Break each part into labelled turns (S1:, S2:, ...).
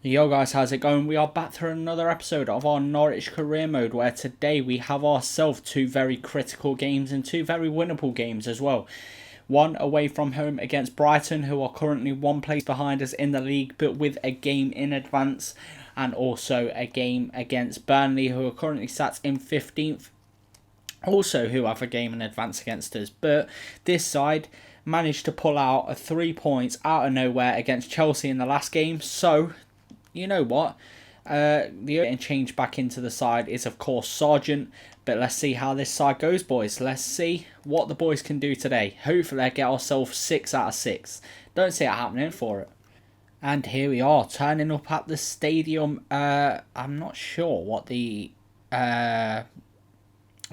S1: Yo guys, how's it going? We are back for another episode of our Norwich career mode, where today we have ourselves two very critical games and two very winnable games as well. One away from home against Brighton, who are currently one place behind us in the league but with a game in advance, and also a game against Burnley, who are currently sat in 15th, also who have a game in advance against us. But this side managed to pull out 3 points out of nowhere against Chelsea in the last game, so you know what? The only change back into the side is, of course, Sargent. But let's see how this side goes, boys. Let's see what the boys can do today. Hopefully, I get ourselves 6 out of 6. Don't see it happening for it. And here we are, turning up at the stadium. I'm not sure what the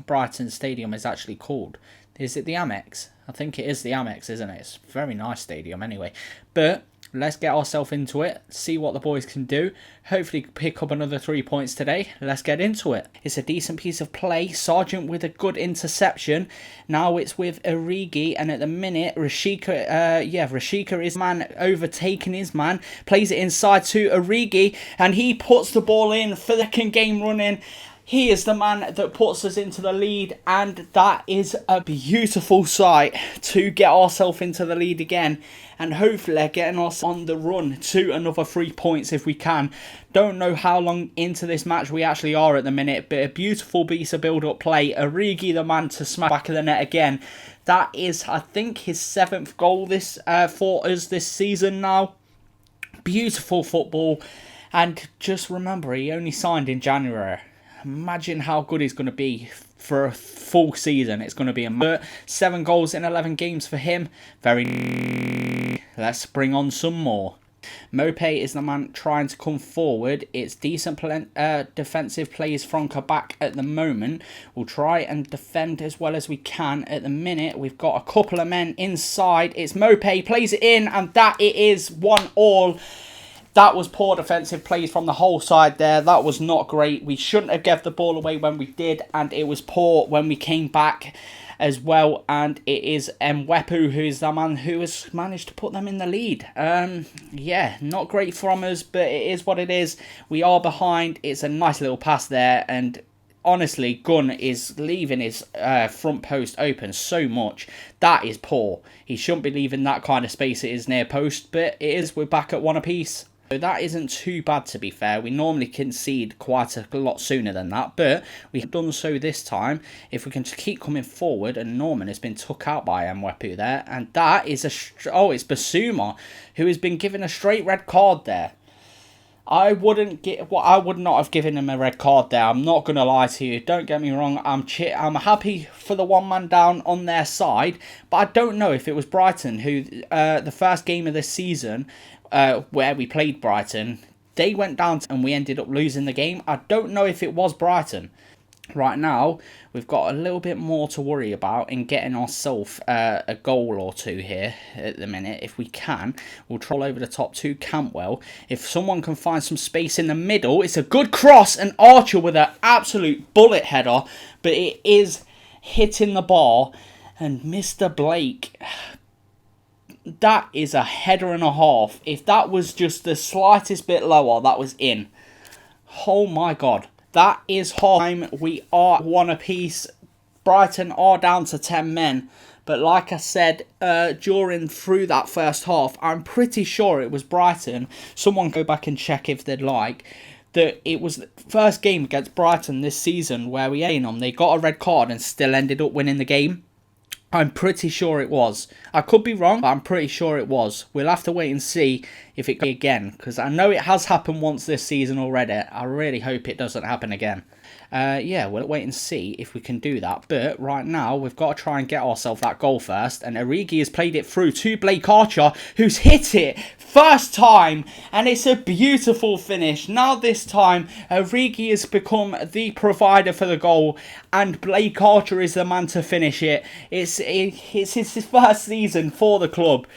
S1: Brighton Stadium is actually called. Is it the Amex? I think it is the Amex, isn't it? It's a very nice stadium anyway. But let's get ourselves into it, see what the boys can do. Hopefully pick up another 3 points today. Let's get into it. It's a decent piece of play. Sargent with a good interception. Now it's with Origi, and at the minute, Rashika is man overtaking his man. Plays it inside to Origi, and he puts the ball in for the second game running. He is the man that puts us into the lead, and that is a beautiful sight to get ourselves into the lead again, and hopefully getting us on the run to another 3 points if we can. Don't know how long into this match we actually are at the minute, but a beautiful piece of build-up play. Origi the man to smash back of the net again. That is, I think, his 7th goal for us this season now. Beautiful football, and just remember, he only signed in January. Imagine how good he's going to be for a full season. It's going to be 7 goals in 11 games for him. Let's bring on some more. Mope is the man trying to come forward. It's decent defensive plays from back at the moment. We'll try and defend as well as we can at the minute. We've got a couple of men inside. It's Mope, plays it in, and that it is 1-1. That was poor defensive plays from the whole side there. That was not great. We shouldn't have given the ball away when we did, and it was poor when we came back as well. And it is Mwepu who is the man who has managed to put them in the lead. Yeah, not great from us, but it is what it is. We are behind. It's a nice little pass there, and honestly, Gunn is leaving his front post open so much. That is poor. He shouldn't be leaving that kind of space at his near post, but it is. We're back at 1 apiece. So that isn't too bad, to be fair. We normally concede quite a lot sooner than that, but we have done so this time. If we can just keep coming forward, and Norman has been took out by Mwepu there, and that is it's Basuma, who has been given a straight red card there. I would not have given him a red card there. I'm not going to lie to you. Don't get me wrong. I'm happy for the one man down on their side, but I don't know if it was Brighton who the first game of this season, where we played Brighton, they went down and we ended up losing the game. I don't know if it was Brighton. Right now, we've got a little bit more to worry about in getting ourselves a goal or two here at the minute. If we can, we'll troll over the top to Campbell. If someone can find some space in the middle, it's a good cross, and Archer with an absolute bullet header, but it is hitting the bar, and Mr. Blake, that is a header and a half. If that was just the slightest bit lower, that was in. Oh my God. That is time. We are 1 apiece. Brighton are down to 10 men. But like I said, through that first half, I'm pretty sure it was Brighton. Someone go back and check if they'd like. That it was the first game against Brighton this season where we ain't on. They got a red card and still ended up winning the game. I'm pretty sure it was. I could be wrong, but I'm pretty sure it was. We'll have to wait and see if it goes again, because I know it has happened once this season already. I really hope it doesn't happen again. Yeah, we'll wait and see if we can do that. But right now, we've got to try and get ourselves that goal first. And Origi has played it through to Blake Archer, who's hit it first time. And it's a beautiful finish. Now this time, Origi has become the provider for the goal. And Blake Archer is the man to finish it. It's his first season for the club.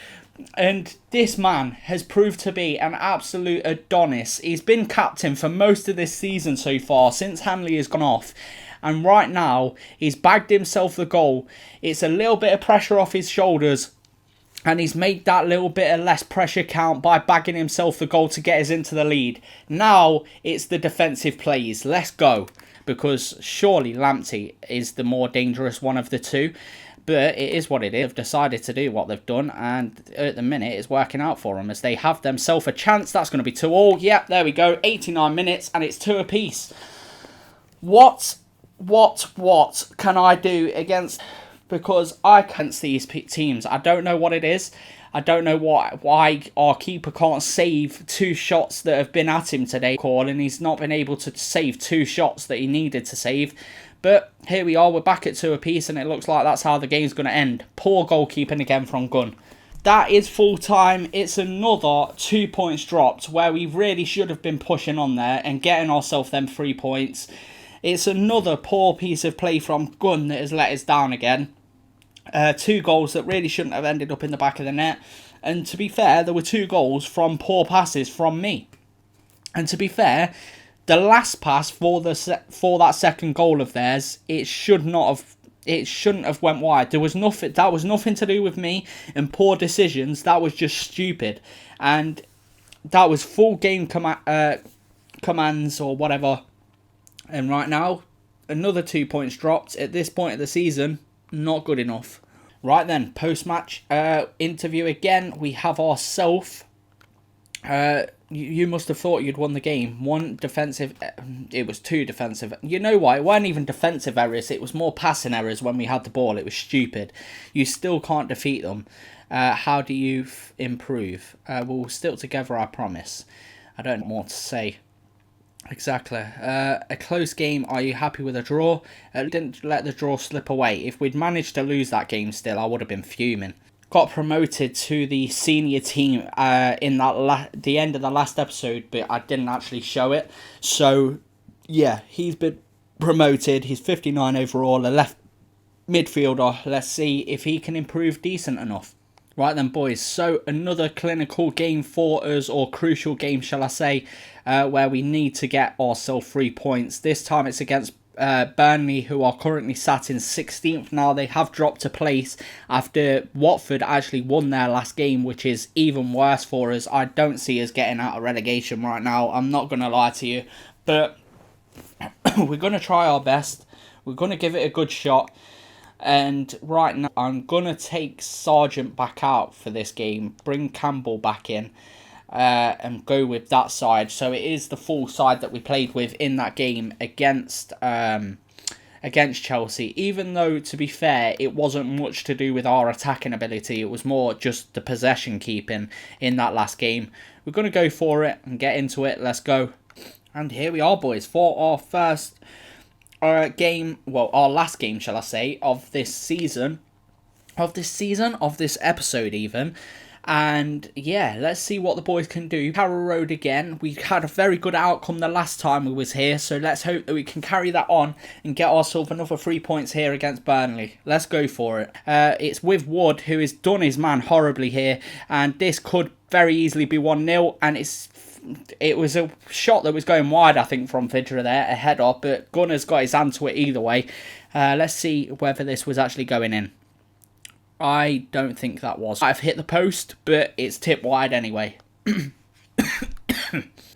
S1: And this man has proved to be an absolute Adonis. He's been captain for most of this season so far, since Hanley has gone off. And right now, he's bagged himself the goal. It's a little bit of pressure off his shoulders. And he's made that little bit of less pressure count by bagging himself the goal to get us into the lead. Now it's the defensive plays. Let's go. Because surely Lamptey is the more dangerous one of the two. But it is what it is. They've decided to do what they've done. And at the minute, it's working out for them as they have themselves a chance. That's going to be 2-2. Yep, there we go. 89 minutes and it's 2 apiece. What can I do against... Because I can't see these teams. I don't know what it is. I don't know why our keeper can't save 2 shots that have been at him today. And he's not been able to save 2 shots that he needed to save. But here we are. We're back at 2 apiece. And it looks like that's how the game's going to end. Poor goalkeeping again from Gunn. That is full time. It's another 2 points dropped. Where we really should have been pushing on there. And getting ourselves them 3 points. It's another poor piece of play from Gunn that has let us down again. 2 goals that really shouldn't have ended up in the back of the net. And to be fair, there were 2 goals from poor passes from me. And to be fair, the last pass for that second goal of theirs, it shouldn't have went wide. There was nothing. That was nothing to do with me and poor decisions. That was just stupid. And that was full game commands or whatever. And right now, another 2 points dropped. At this point of the season, not good enough. Right then, post-match interview again. We have ourselves... you must have thought you'd won the game. 1 defensive... It was 2 defensive... You know why? It weren't even defensive errors. It was more passing errors when we had the ball. It was stupid. You still can't defeat them. How do you improve? We'll stick together, I promise. I don't know more to say. Exactly. A close game. Are you happy with a draw? Didn't let the draw slip away. If we'd managed to lose that game still, I would have been fuming. Got promoted to the senior team in the end of the last episode, but I didn't actually show it. So, yeah, he's been promoted. He's 59 overall, a left midfielder. Let's see if he can improve decent enough. Right then, boys, so another clinical game for us, or crucial game, shall I say, where we need to get ourselves 3 points. This time it's against Burnley, who are currently sat in 16th now. They have dropped a place after Watford actually won their last game, which is even worse for us. I don't see us getting out of relegation right now. I'm not going to lie to you, but we're going to try our best. We're going to give it a good shot. And right now, I'm going to take Sargent back out for this game. Bring Campbell back in. And go with that side. So it is the full side that we played with in that game against Chelsea. Even though, to be fair, it wasn't much to do with our attacking ability. It was more just the possession keeping in that last game. We're going to go for it and get into it. Let's go. And here we are, boys, for our first... game, well, our last game, shall I say, of this season, of this episode even. And yeah, let's see what the boys can do. Carrow Road again. We had a very good outcome the last time we was here, so let's hope that we can carry that on and get ourselves another 3 points here against Burnley. Let's go for it. It's with Wood, who has done his man horribly here, and this could very easily be 1-0, and it was a shot that was going wide, I think, from Vidra there, a header, but Gunner's got his hand to it either way. Let's see whether this was actually going in. I don't think that was. I've hit the post, but it's tipped wide anyway.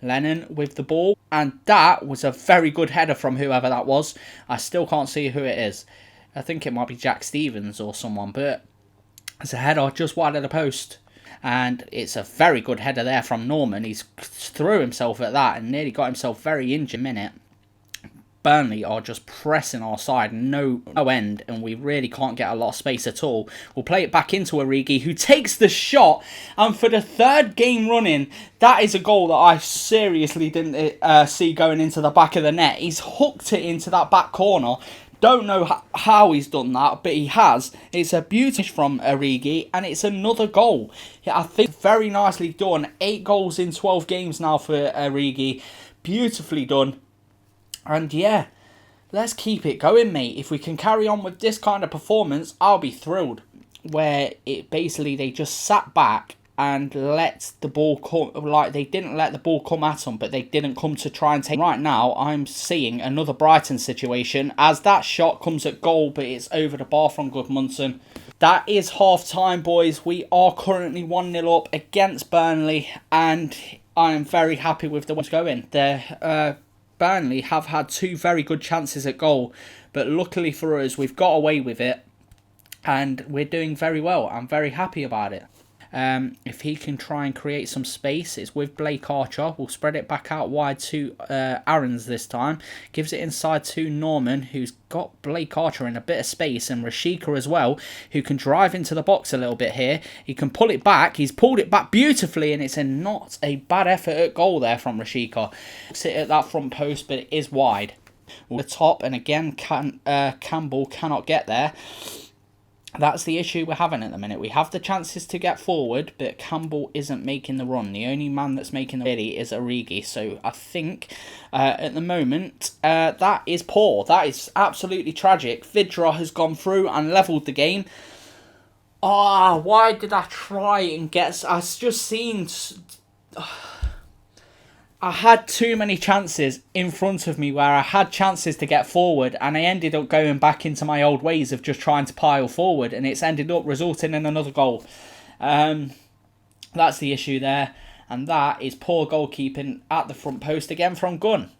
S1: Lennon with the ball, and that was a very good header from whoever that was. I still can't see who it is. I think it might be Jack Stevens or someone, but it's a header just wide of the post. And it's a very good header there from Norman. He's threw himself at that and nearly got himself very injured in a minute. Burnley are just pressing our side no end, and we really can't get a lot of space at all. We'll play it back into Origi, who takes the shot, and for the 3rd game running, that is a goal that I seriously didn't see going into the back of the net. He's hooked it into that back corner. Don't know how he's done that, but he has. It's a beauty from Origi, and it's another goal. I think very nicely done. 8 goals in 12 games now for Origi. Beautifully done. And yeah, let's keep it going, mate. If we can carry on with this kind of performance, I'll be thrilled. Where it basically, they just sat back and let the ball come, like they didn't let the ball come at them, but they didn't come to try and take. Right now, I'm seeing another Brighton situation as that shot comes at goal, but it's over the bar from Gudmundsson. that is half time, boys. We are currently 1-0 up against Burnley, and I am very happy with the way it's going. Burnley have had 2 very good chances at goal, but luckily for us, we've got away with it, and we're doing very well. I'm very happy about it. If he can try and create some space, it's with Blake Archer. We'll spread it back out wide to Aarons this time. Gives it inside to Norman, who's got Blake Archer in a bit of space, and Rashika as well, who can drive into the box a little bit here. He can pull it back. He's pulled it back beautifully, and it's not a bad effort at goal there from Rashika. Sit at that front post, but it is wide. The top, and again, Campbell cannot get there. That's the issue we're having at the minute. We have the chances to get forward, but Campbell isn't making the run. The only man that's making the really is Origi. So I think at the moment, that is poor. That is absolutely tragic. Vidra has gone through and levelled the game. Why did I try and get... I just seen... I had too many chances in front of me where I had chances to get forward, and I ended up going back into my old ways of just trying to pile forward, and it's ended up resulting in another goal. That's the issue there, and that is poor goalkeeping at the front post again from Gunn.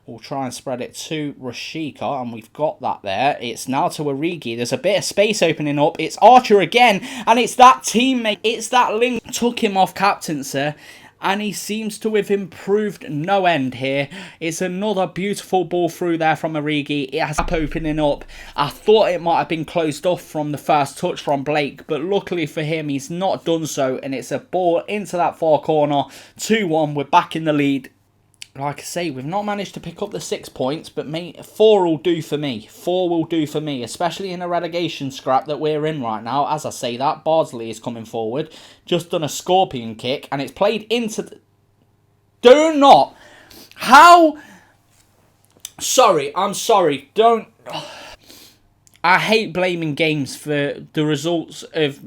S1: We'll try and spread it to Rashika, and we've got that there. It's now to Origi. There's a bit of space opening up. It's Archer again, and it's that teammate. It's that link. Took him off captaincy, and he seems to have improved no end here. It's another beautiful ball through there from Origi. It has opening up. I thought it might have been closed off from the first touch from Blake, but luckily for him, he's not done so, and it's a ball into that far corner. 2-1, we're back in the lead. Like I say, we've not managed to pick up the 6 points, but mate, 4 will do for me. 4 will do for me, especially in a relegation scrap that we're in right now. As I say that, Bardsley is coming forward. Just done a scorpion kick, and it's played into the... Do not... How... Sorry, I'm sorry. Don't... I hate blaming games for the results of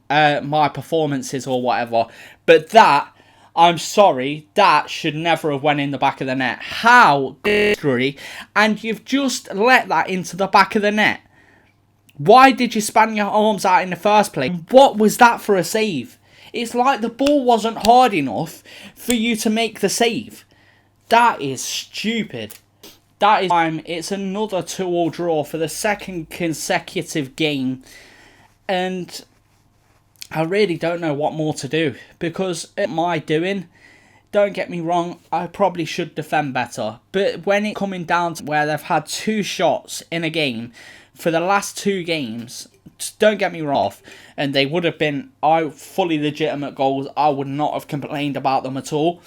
S1: my performances or whatever, but that... I'm sorry, that should never have went in the back of the net. How? And you've just let that into the back of the net. Why did you span your arms out in the first place? What was that for a save? It's like the ball wasn't hard enough for you to make the save. That is stupid. That is time. It's another 2-2 draw for the second consecutive game. And I really don't know what more to do, because at my doing, don't get me wrong, I probably should defend better. But when it's coming down to where they've had 2 shots in a game for the last 2 games, don't get me wrong, and they would have been fully legitimate goals, I would not have complained about them at all.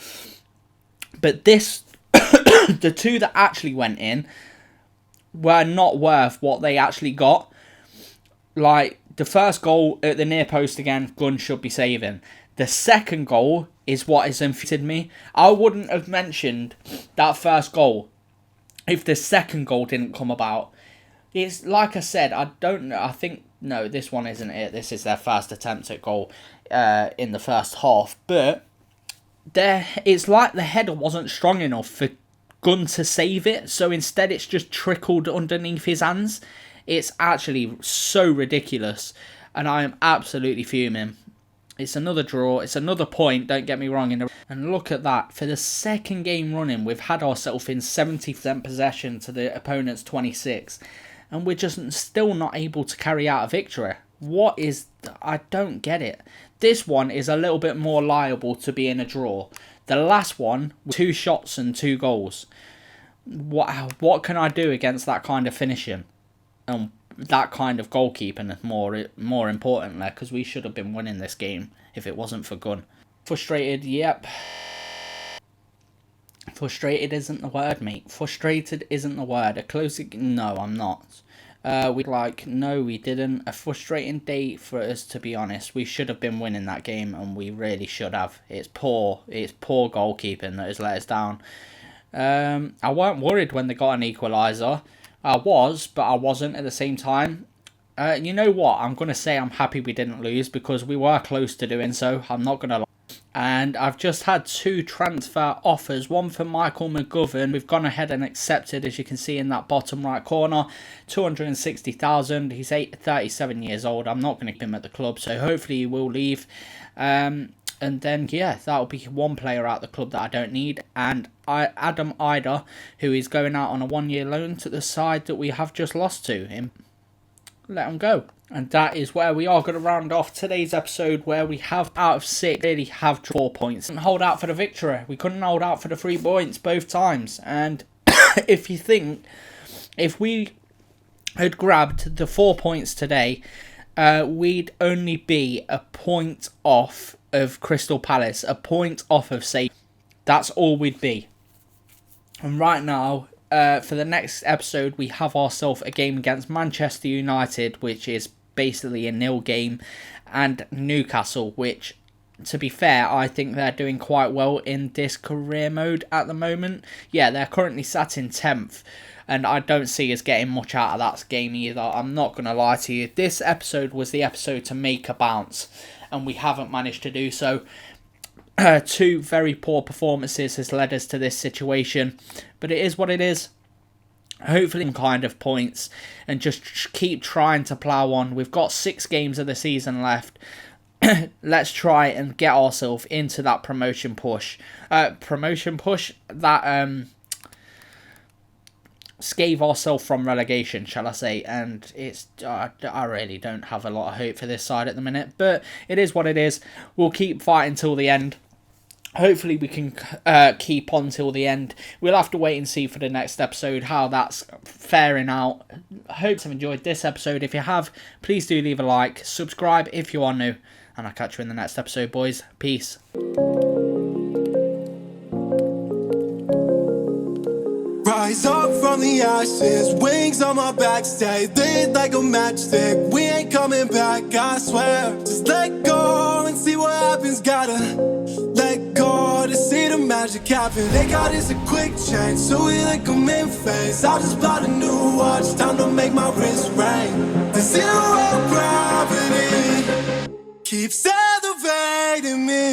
S1: But this, the 2 that actually went in were not worth what they actually got. Like, the first goal at the near post again, Gunn should be saving. The second goal is what has infuriated me. I wouldn't have mentioned that first goal if the second goal didn't come about. It's like I said, I don't know. I think, no, this one isn't it. This is their first attempt at goal in the first half. But it's like the header wasn't strong enough for Gunn to save it. So instead it's just trickled underneath his hands. It's actually so ridiculous, and I am absolutely fuming. It's another draw. It's another point, don't get me wrong. And look at that. For the second game running, we've had ourselves in 70% possession to the opponent's 26, and we're just still not able to carry out a victory. What is... I don't get it. This one is a little bit more liable to be in a draw. The last one, 2 shots and 2 goals. What can I do against that kind of finishing? That kind of goalkeeping, more importantly, because we should have been winning this game if it wasn't for Gunn. Frustrated, yep. Frustrated isn't the word, mate. Frustrated isn't the word. No, I'm not. No, we didn't. A frustrating day for us, to be honest. We should have been winning that game, and we really should have. It's poor goalkeeping that has let us down. I weren't worried when they got an equaliser. I was, but I wasn't at the same time. You know what? I'm going to say I'm happy we didn't lose, because we were close to doing so. I'm not going to lie. And I've just had 2 transfer offers, one for Michael McGovern. We've gone ahead and accepted, as you can see in that bottom right corner, 260,000. He's 37 years old. I'm not going to keep him at the club, so hopefully he will leave. And then, yeah, that'll be one player out the club that I don't need. And Adam Ida, who is going out on a 1-year loan to the side that we have just lost to him. Let him go. And that is where we are going to round off today's episode, where we have, out of 6, really have 4 points. And hold out for the victory. We couldn't hold out for the 3 points both times. And if you think, if we had grabbed the 4 points today, we'd only be a point off of Crystal Palace, a point off of safe. That's all we'd be. And right now, for the next episode, we have ourselves a game against Manchester United, which is basically a nil game, and Newcastle, which, to be fair, I think they're doing quite well in this career mode at the moment. Yeah, they're currently sat in 10th, and I don't see us getting much out of that game either. I'm not going to lie to you. This episode was the episode to make a bounce, and we haven't managed to do so. 2 very poor performances has led us to this situation, but it is what it is. Hopefully some kind of points, and just keep trying to plough on. We've got 6 games of the season left. Let's try and get ourselves into that promotion push. That scathe ourselves from relegation, shall I say. And it's I really don't have a lot of hope for this side at the minute, but it is what it is. We'll keep fighting till the end. Hopefully we can keep on till the end. We'll have to wait and see for the next episode how that's faring out. I hope you've enjoyed this episode. If you have, please do leave a like. Subscribe if you are new. And I'll catch you in the next episode, boys. Peace.
S2: Rise up from the ashes, wings on my back, stay lit like a matchstick. We ain't coming back, I swear. Just let go and see what happens. Gotta let go to see the magic happen. They got us a quick change, so we like them in phase. I just bought a new watch, time to make my wrist ring. The zero gravity keeps elevating me.